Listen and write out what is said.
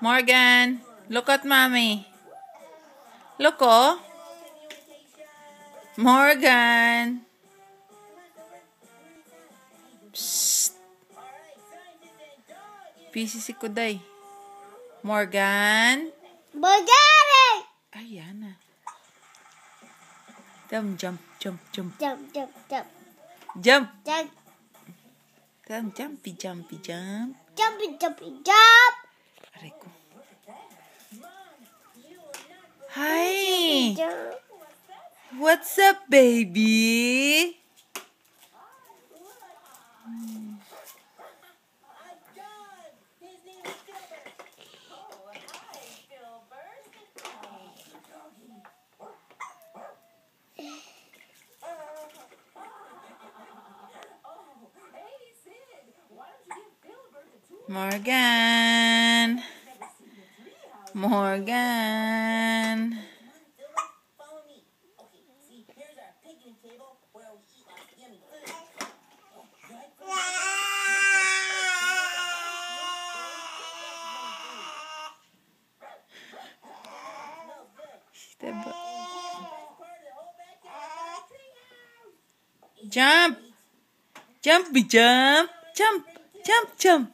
Morgan, look at mommy. Look, oh. Morgan. Psst. Busy si Kuday. Morgan. Morgan! Ayan na. Jump, jump, jump, jump. Jump, jump, jump. Jump. Jump. Jumpy, jumpy, jump. Jumpy, jumpy, jump. Aray ko. Hi. Jump. What's up, baby? Morgan. Morgan. Jump. Jumpy jump. Jump. Jump, jump.